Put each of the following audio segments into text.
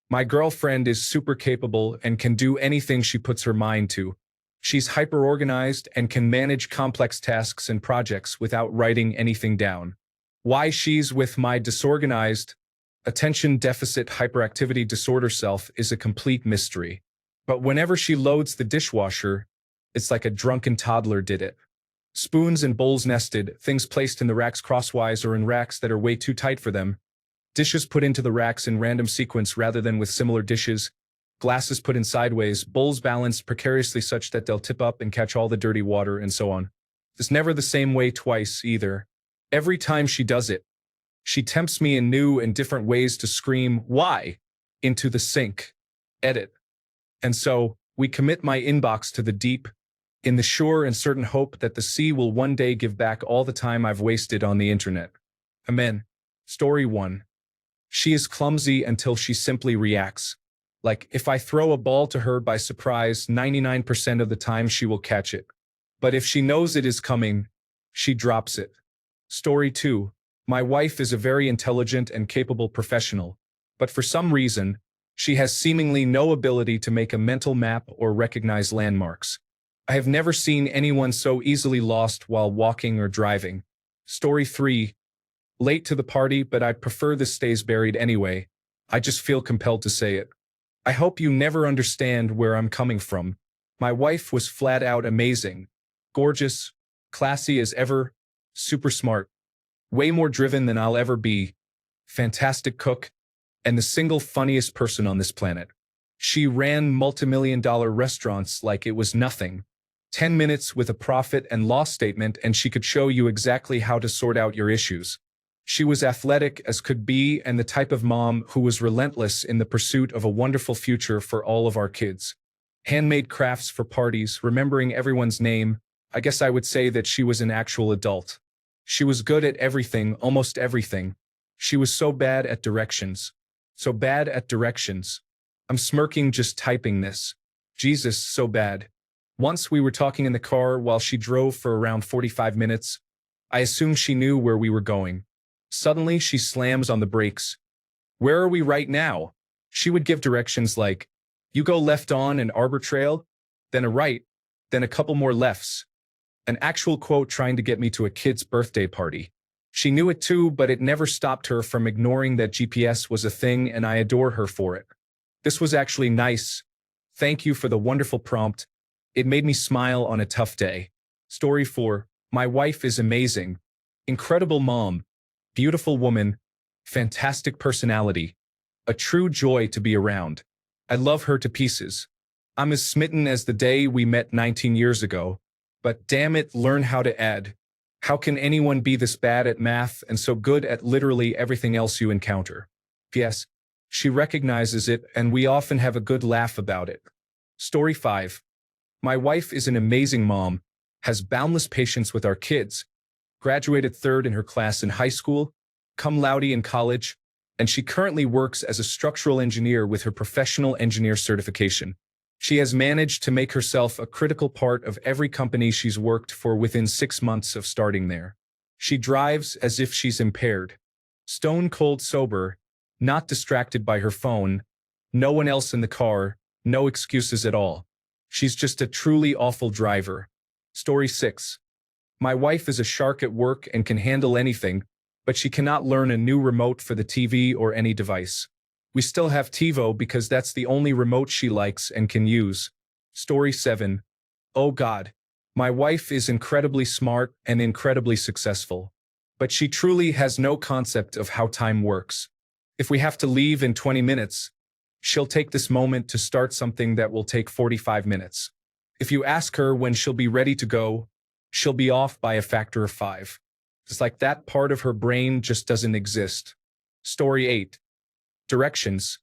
My girlfriend is super capable and can do anything she puts her mind to. She's hyper-organized and can manage complex tasks and projects without writing anything down. Why she's with my disorganized, attention deficit hyperactivity disorder self is a complete mystery. But whenever she loads the dishwasher, it's like a drunken toddler did it. Spoons and bowls nested, things placed in the racks crosswise or in racks that are way too tight for them. Dishes put into the racks in random sequence rather than with similar dishes. Glasses put in sideways, bowls balanced precariously such that they'll tip up and catch all the dirty water, and so on. It's never the same way twice, either. Every time she does it, she tempts me in new and different ways to scream, "Why?" into the sink. Edit. And so, we commit my inbox to the deep, in the sure and certain hope that the sea will one day give back all the time I've wasted on the internet. Amen. Story 1. She is clumsy until she simply reacts. Like, if I throw a ball to her by surprise, 99% of the time she will catch it. But if she knows it is coming, she drops it. Story 2. My wife is a very intelligent and capable professional, but for some reason, she has seemingly no ability to make a mental map or recognize landmarks. I have never seen anyone so easily lost while walking or driving. Story 3. Late to the party, but I'd prefer this stays buried anyway. I just feel compelled to say it. I hope you never understand where I'm coming from. My wife was flat out amazing. Gorgeous, classy as ever, super smart. Way more driven than I'll ever be. Fantastic cook, and the single funniest person on this planet. She ran multimillion-dollar restaurants like it was nothing. 10 minutes with a profit and loss statement and she could show you exactly how to sort out your issues. She was athletic as could be and the type of mom who was relentless in the pursuit of a wonderful future for all of our kids. Handmade crafts for parties, remembering everyone's name. I guess I would say that she was an actual adult. She was good at everything, almost everything. She was so bad at directions. So bad at directions. I'm smirking just typing this. Jesus, so bad. Once we were talking in the car while she drove for around 45 minutes. I assumed she knew where we were going. Suddenly, she slams on the brakes. "Where are we right now?" She would give directions like, "You go left on an arbor trail, then a right, then a couple more lefts." An actual quote trying to get me to a kid's birthday party. She knew it too, but it never stopped her from ignoring that GPS was a thing, and I adore her for it. This was actually nice. Thank you for the wonderful prompt. It made me smile on a tough day. Story 4. My wife is amazing. Incredible mom. Beautiful woman. Fantastic personality. A true joy to be around. I love her to pieces. I'm as smitten as the day we met 19 years ago. But damn it, learn how to add. How can anyone be this bad at math and so good at literally everything else you encounter? P.S. She recognizes it and we often have a good laugh about it. Story 5. My wife is an amazing mom, has boundless patience with our kids, graduated third in her class in high school, cum laude in college, and she currently works as a structural engineer with her professional engineer certification. She has managed to make herself a critical part of every company she's worked for within 6 months of starting there. She drives as if she's impaired. Stone cold sober, not distracted by her phone, no one else in the car, no excuses at all. She's just a truly awful driver. Story 6. My wife is a shark at work and can handle anything, but she cannot learn a new remote for the TV or any device. We still have TiVo because that's the only remote she likes and can use. Story 7. Oh God. My wife is incredibly smart and incredibly successful. But she truly has no concept of how time works. If we have to leave in 20 minutes, she'll take this moment to start something that will take 45 minutes. If you ask her when she'll be ready to go, she'll be off by a factor of 5. It's like that part of her brain just doesn't exist. Story 8. Directions.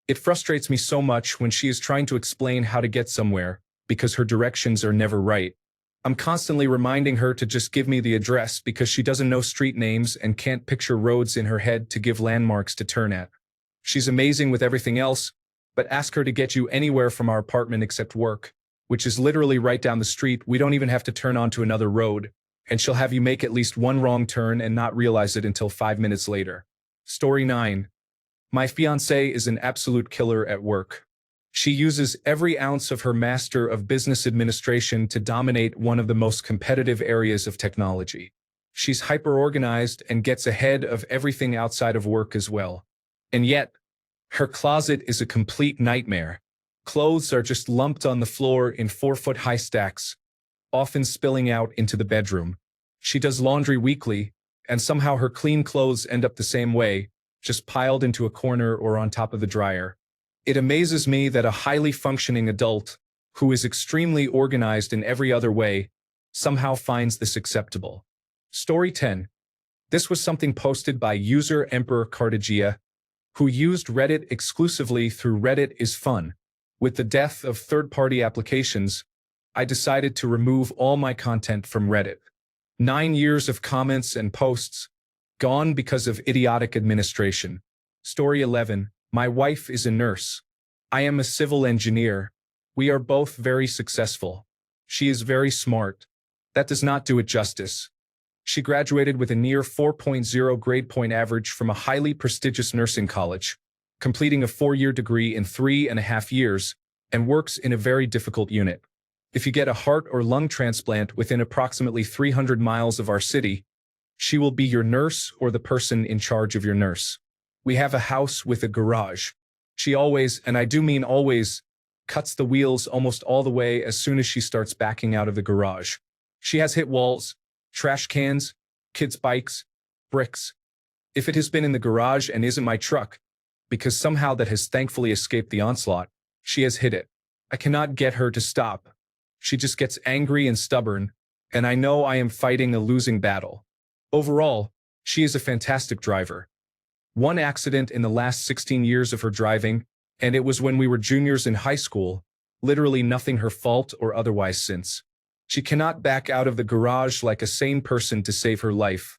It frustrates me so much when she is trying to explain how to get somewhere, because her directions are never right. I'm constantly reminding her to just give me the address because she doesn't know street names and can't picture roads in her head to give landmarks to turn at. She's amazing with everything else, but ask her to get you anywhere from our apartment except work, which is literally right down the street. We don't even have to turn onto another road, and she'll have you make at least one wrong turn and not realize it until 5 minutes later. Story 9. My fiancée is an absolute killer at work. She uses every ounce of her Master of Business Administration to dominate one of the most competitive areas of technology. She's hyper-organized and gets ahead of everything outside of work as well. And yet, her closet is a complete nightmare. Clothes are just lumped on the floor in 4-foot-high stacks, often spilling out into the bedroom. She does laundry weekly, and somehow her clean clothes end up the same way, just piled into a corner or on top of the dryer. It amazes me that a highly functioning adult, who is extremely organized in every other way, somehow finds this acceptable. Story 10. This was something posted by user Emperor Cartagia, who used Reddit exclusively through Reddit is Fun. With the death of third-party applications, I decided to remove all my content from Reddit. 9 years of comments and posts, gone because of idiotic administration. Story 11. My wife is a nurse. I am a civil engineer. We are both very successful. She is very smart. That does not do it justice. She graduated with a near 4.0 grade point average from a highly prestigious nursing college, completing a 4-year degree in 3.5 years, and works in a very difficult unit. If you get a heart or lung transplant within approximately 300 miles of our city, she will be your nurse or the person in charge of your nurse. We have a house with a garage. She always, and I do mean always, cuts the wheels almost all the way as soon as she starts backing out of the garage. She has hit walls, trash cans, kids' bikes, bricks. If it has been in the garage and isn't my truck, because somehow that has thankfully escaped the onslaught, she has hit it. I cannot get her to stop. She just gets angry and stubborn, and I know I am fighting a losing battle. Overall, she is a fantastic driver. One accident in the last 16 years of her driving, and it was when we were juniors in high school, literally nothing her fault or otherwise since. She cannot back out of the garage like a sane person to save her life.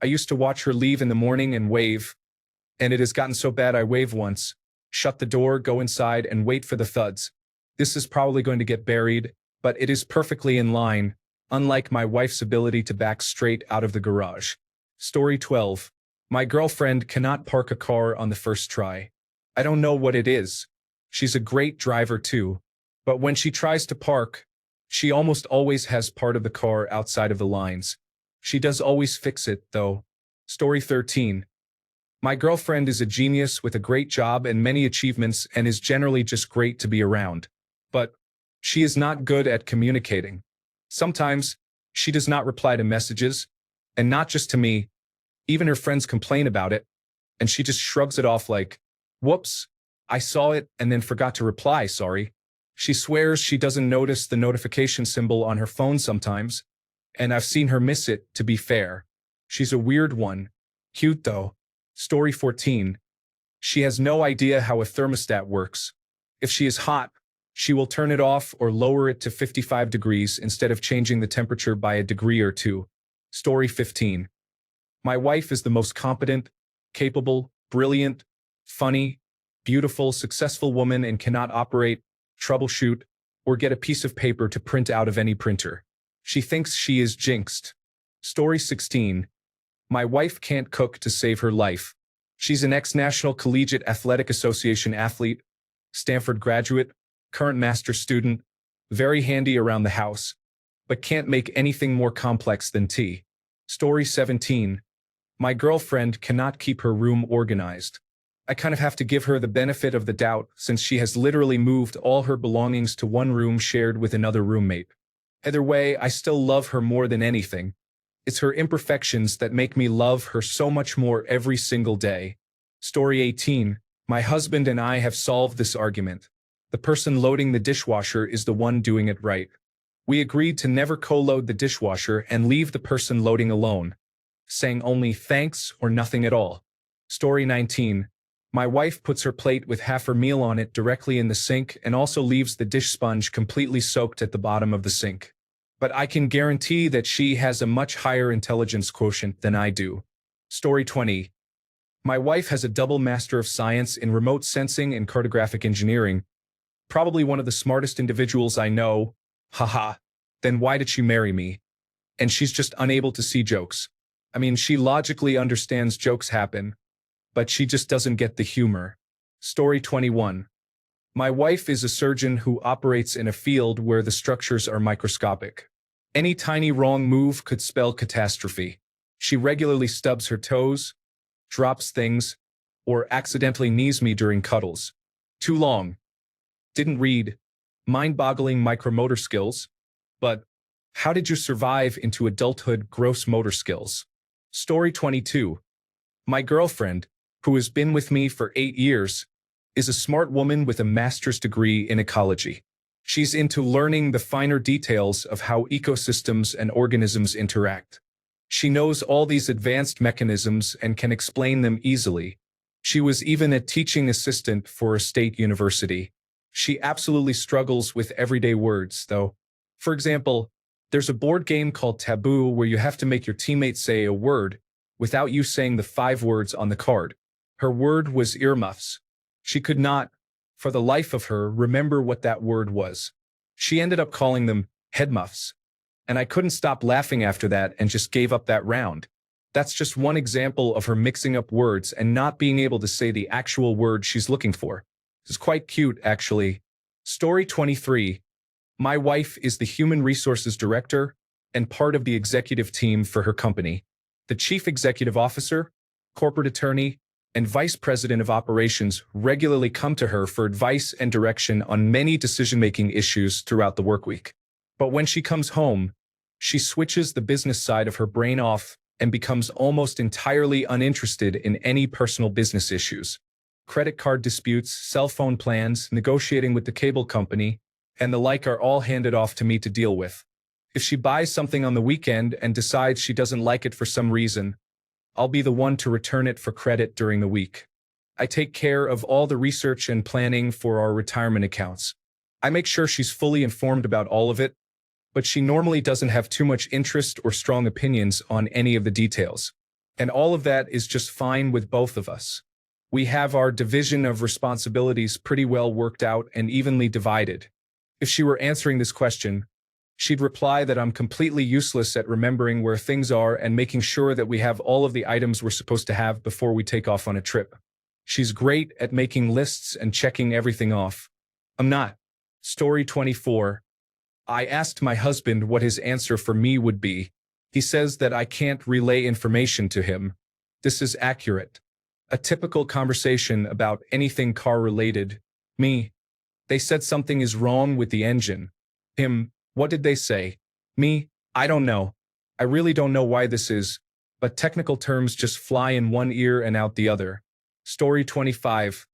I used to watch her leave in the morning and wave, and it has gotten so bad I wave once, shut the door, go inside, and wait for the thuds. This is probably going to get buried, but it is perfectly in line, unlike my wife's ability to back straight out of the garage. Story 12. My girlfriend cannot park a car on the first try. I don't know what it is. She's a great driver too, but when she tries to park, she almost always has part of the car outside of the lines. She does always fix it, though. Story 13. My girlfriend is a genius with a great job and many achievements and is generally just great to be around. But she is not good at communicating. Sometimes, she does not reply to messages, and not just to me. Even her friends complain about it, and she just shrugs it off like, whoops, I saw it and then forgot to reply, sorry. She swears she doesn't notice the notification symbol on her phone sometimes, and I've seen her miss it, to be fair. She's a weird one. Cute though. Story 14. She has no idea how a thermostat works. If she is hot, she will turn it off or lower it to 55 degrees instead of changing the temperature by a degree or two. Story 15. My wife is the most competent, capable, brilliant, funny, beautiful, successful woman and cannot operate, troubleshoot, or get a piece of paper to print out of any printer. She thinks she is jinxed. Story 16. My wife can't cook to save her life. She's an ex-National Collegiate Athletic Association athlete, Stanford graduate, current master's student, very handy around the house, but can't make anything more complex than tea. Story 17. My girlfriend cannot keep her room organized. I kind of have to give her the benefit of the doubt since she has literally moved all her belongings to one room shared with another roommate. Either way, I still love her more than anything. It's her imperfections that make me love her so much more every single day. Story 18. My husband and I have solved this argument. The person loading the dishwasher is the one doing it right. We agreed to never co-load the dishwasher and leave the person loading alone, saying only thanks or nothing at all. Story 19. My wife puts her plate with half her meal on it directly in the sink and also leaves the dish sponge completely soaked at the bottom of the sink. But I can guarantee that she has a much higher intelligence quotient than I do. Story 20. My wife has a double Master of Science in Remote Sensing and Cartographic Engineering. Probably one of the smartest individuals I know. Haha. Then why did she marry me? And she's just unable to see jokes. I mean, she logically understands jokes happen, but she just doesn't get the humor. Story 21. My wife is a surgeon who operates in a field where the structures are microscopic. Any tiny wrong move could spell catastrophe. She regularly stubs her toes, drops things, or accidentally knees me during cuddles. Too long. Didn't read. Mind-boggling micromotor skills. But how did you survive into adulthood gross motor skills? Story 22. My girlfriend, who has been with me for 8 years, is a smart woman with a master's degree in ecology. She's into learning the finer details of how ecosystems and organisms interact. She knows all these advanced mechanisms and can explain them easily. She was even a teaching assistant for a state university. She absolutely struggles with everyday words, though. For example, there's a board game called Taboo where you have to make your teammate say a word without you saying the 5 words on the card. Her word was earmuffs. She could not, for the life of her, remember what that word was. She ended up calling them headmuffs. And I couldn't stop laughing after that and just gave up that round. That's just one example of her mixing up words and not being able to say the actual word she's looking for. It's quite cute, actually. Story 23. My wife is the human resources director and part of the executive team for her company. The chief executive officer, corporate attorney, and vice president of operations regularly come to her for advice and direction on many decision-making issues throughout the workweek. But when she comes home, she switches the business side of her brain off and becomes almost entirely uninterested in any personal business issues. Credit card disputes, cell phone plans, negotiating with the cable company, and the like are all handed off to me to deal with. If she buys something on the weekend and decides she doesn't like it for some reason, I'll be the one to return it for credit during the week. I take care of all the research and planning for our retirement accounts. I make sure she's fully informed about all of it, but she normally doesn't have too much interest or strong opinions on any of the details. And all of that is just fine with both of us. We have our division of responsibilities pretty well worked out and evenly divided. If she were answering this question, she'd reply that I'm completely useless at remembering where things are and making sure that we have all of the items we're supposed to have before we take off on a trip. She's great at making lists and checking everything off. I'm not. Story 24. I asked my husband what his answer for me would be. He says that I can't relay information to him. This is accurate. A typical conversation about anything car-related. Me. They said something is wrong with the engine. Him. What did they say? Me. I don't know. I really don't know why this is, but technical terms just fly in one ear and out the other. Story 25.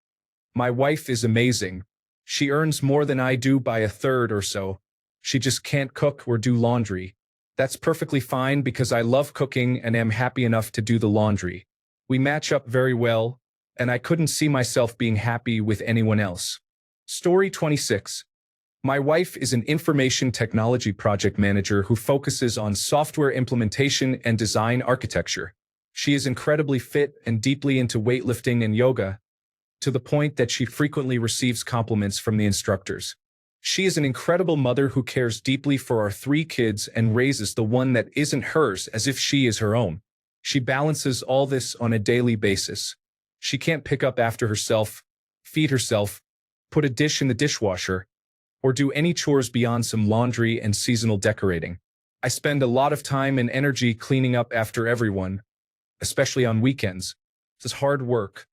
My wife is amazing. She earns more than I do by a third or so. She just can't cook or do laundry. That's perfectly fine because I love cooking and am happy enough to do the laundry. We match up very well, and I couldn't see myself being happy with anyone else. Story 26. My wife is an information technology project manager who focuses on software implementation and design architecture. She is incredibly fit and deeply into weightlifting and yoga, to the point that she frequently receives compliments from the instructors. She is an incredible mother who cares deeply for our 3 kids and raises the one that isn't hers as if she is her own. She balances all this on a daily basis. She can't pick up after herself, feed herself, put a dish in the dishwasher, or do any chores beyond some laundry and seasonal decorating. I spend a lot of time and energy cleaning up after everyone, especially on weekends. This is hard work.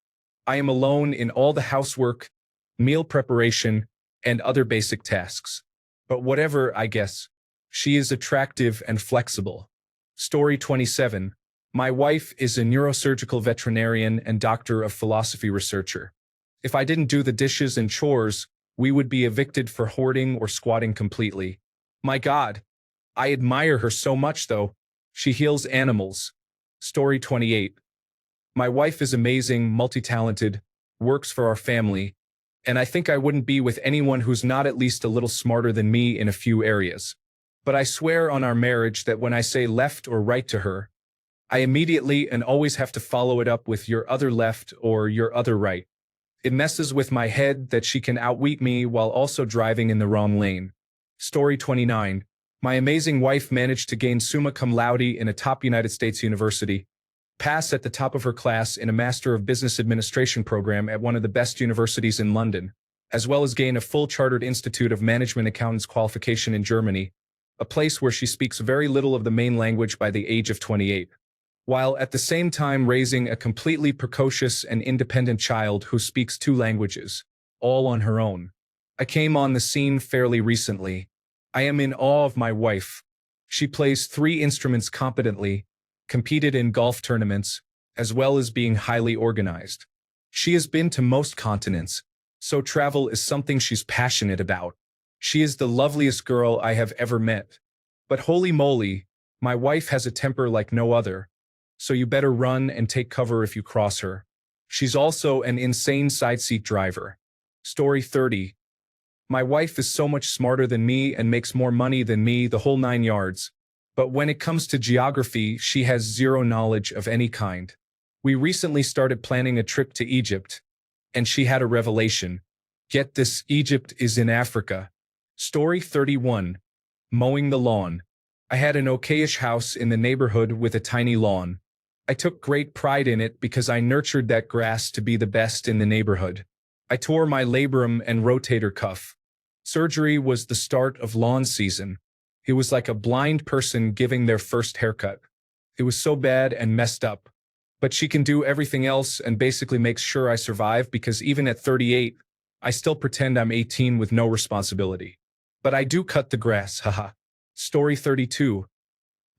I am alone in all the housework, meal preparation, and other basic tasks. But whatever, I guess. She is attractive and flexible. Story 27. My wife is a neurosurgical veterinarian and doctor of philosophy researcher. If I didn't do the dishes and chores, we would be evicted for hoarding or squatting completely. My God, I admire her so much though. She heals animals. Story 28. My wife is amazing, multi-talented, works for our family, and I think I wouldn't be with anyone who's not at least a little smarter than me in a few areas. But I swear on our marriage that when I say left or right to her, I immediately and always have to follow it up with your other left or your other right. It messes with my head that she can outwit me while also driving in the wrong lane. Story 29. My amazing wife managed to gain summa cum laude in a top United States university. pass at the top of her class in a Master of Business Administration program at one of the best universities in London, as well as gain a full Chartered Institute of Management Accountants qualification in Germany, a place where she speaks very little of the main language by the age of 28, while at the same time raising a completely precocious and independent child who speaks 2 languages, all on her own. I came on the scene fairly recently. I am in awe of my wife. She plays 3 instruments competently, competed in golf tournaments, as well as being highly organized. She has been to most continents, so travel is something she's passionate about. She is the loveliest girl I have ever met. But holy moly, my wife has a temper like no other, so you better run and take cover if you cross her. She's also an insane side seat driver. Story 30. My wife is so much smarter than me and makes more money than me, the whole 9 yards. But when it comes to geography, she has zero knowledge of any kind. We recently started planning a trip to Egypt, and she had a revelation. Get this, Egypt is in Africa. Story 31. Mowing the lawn. I had an okayish house in the neighborhood with a tiny lawn. I took great pride in it because I nurtured that grass to be the best in the neighborhood. I tore my labrum and rotator cuff. Surgery was the start of lawn season. It was like a blind person giving their first haircut. It was so bad and messed up. But she can do everything else and basically makes sure I survive because even at 38, I still pretend I'm 18 with no responsibility. But I do cut the grass, haha. Story 32.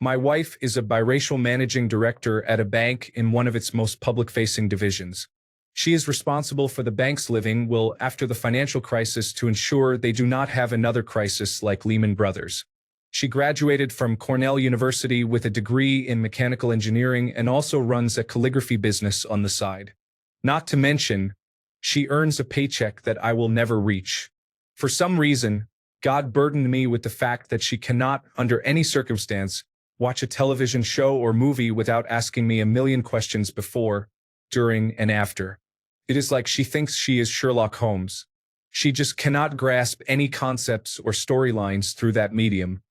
My wife is a biracial managing director at a bank in one of its most public-facing divisions. She is responsible for the bank's living will after the financial crisis to ensure they do not have another crisis like Lehman Brothers. She graduated from Cornell University with a degree in mechanical engineering and also runs a calligraphy business on the side. Not to mention, she earns a paycheck that I will never reach. For some reason, God burdened me with the fact that she cannot, under any circumstance, watch a television show or movie without asking me a million questions before, during, and after. It is like she thinks she is Sherlock Holmes. She just cannot grasp any concepts or storylines through that medium.